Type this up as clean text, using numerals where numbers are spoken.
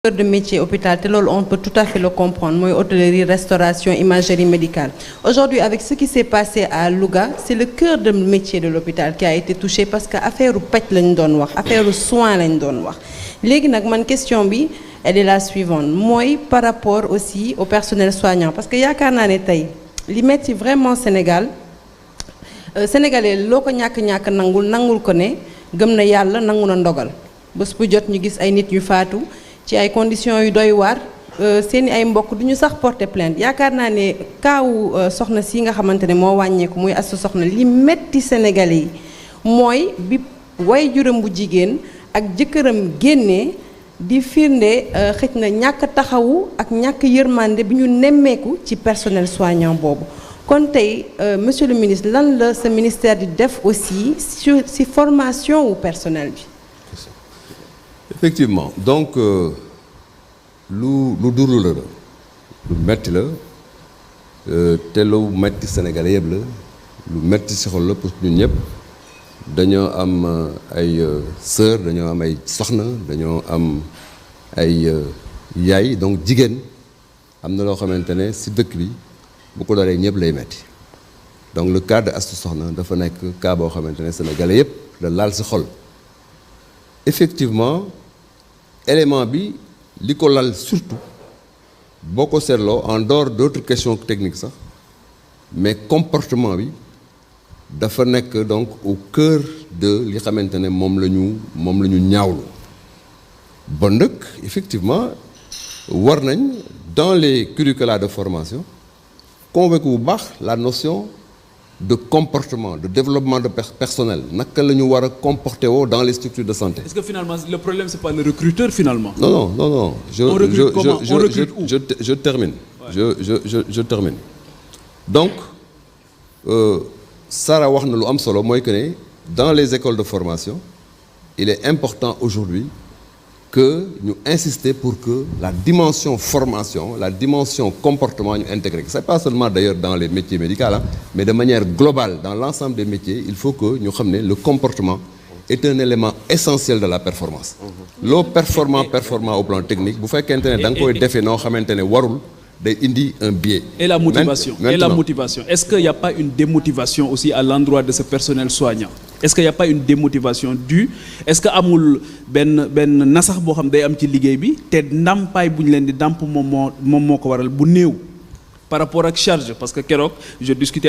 cœur de métier hôpital te loolu on peut tout à fait le comprendre mooy hôtellerie restauration imagerie médicale aujourd'hui avec ce qui s'est passé à Louga c'est le cœur de métier de l'hôpital qui a été touché parce que affaire u paj lañ doon wax affaire u soin lañ doon wax léegi nag man question bi elle est la suivante mooy par rapport aussi au personnel soignant parce que yaakaar naa ne tey li metti vraiment sénégalais loo ko ñàkk-ñàkk nangul ko ne gëm na yàlla nangu na ndogal bés bu jot ñu gis ay nit yu faatu ci ay conditions yu doy waar seeni ay mbokk duñu sax porter plainte yaakaar naa ne kaawu soxna si nga xamante ne moo wàññeeku muy Astou Sokhna li metti sénégalais yi mooy bi waajuram bu jigéen ak jëkkëram génnee di firnde xëj na ñàkk taxawu ak ñàkk yërmande bi ñu nemmeeku ci personnel soignant boobu kon tey monsieur le ministre lan la sa ministère di def aussi ci formation wu personnel bi. Effectivement donc lu durlu la lu metti la te lu metti Sénégalais yëpp la lu metti si xol la parce que ñun ñëpp dañoo am ay sœur dañoo am ay soxna dañoo am ay yaay donc jigéen am na loo xamante ne si dëkk bi bu ko dooree ñëpp lay metti donc le cas de Astou Sokhna dafa nekk cas boo xamante ne Sénégalais yëpp la laal si xol effectivement élément bi li ko lal surtout boo ko seetloo en dehors d'autres questions techniques sax mais comportement bi dafa nekk donc au cœur de li xamante ne moom la ñu ñaawlu bon nag effectivement war nañ dans les curricula de formation convoquer bu baax la notion de comportement de développement de personnel naka la ñu war a comporter woo dans les structures de santé. Est-ce que finalement le problème c'est pas le recruteur finalement? Non. Je termine. Ouais. Je termine. Donc Sarah wax na lu am solo mooy que ne dans les écoles de formation il est important aujourd'hui que ñu insister pour que la dimension formation la dimension comportement ñu intégrer c'est pas seulement d'ailleurs dans les métiers médicaux mais de manière globale dans l'ensemble des métiers il faut que ñu xam ne le comportement est un élément essentiel de la performance loo performant au plan technique bu fekkente ne da nga koy defee noo xamante ne warul day indi un biais. Et la motivation. Est-ce qu'il n'y a pas une démotivation aussi à l'endroit de ce personnel soignant? Est-ce qu'il n'y a pas une démotivation due? Est-ce que amul benn nasax boo xam day am ci liggéey bi te ndàmpaay bu ñu leen di ndàmp moom moo ko waral bu néew par rapport ak charge parce que keroog je discutais